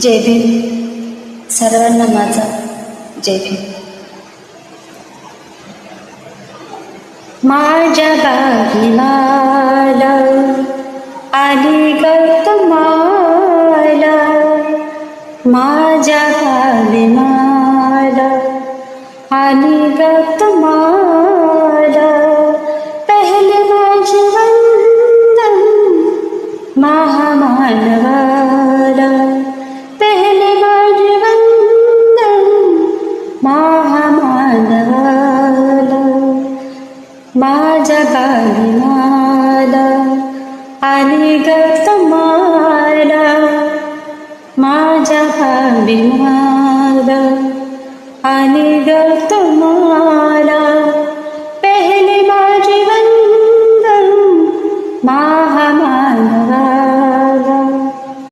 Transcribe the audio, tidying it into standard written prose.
जय भीम. सर्वांना माझा जय भीम. माझ्या गावी माला आली गौतमाला, माझ्या गावी माला आली गौतमाला. पहिले माझे वंदन महामानवाला, पहिले माझे वंदन महामानवाला. माझ्या गावी माला आली गौतमाला, माझ्या गावी माला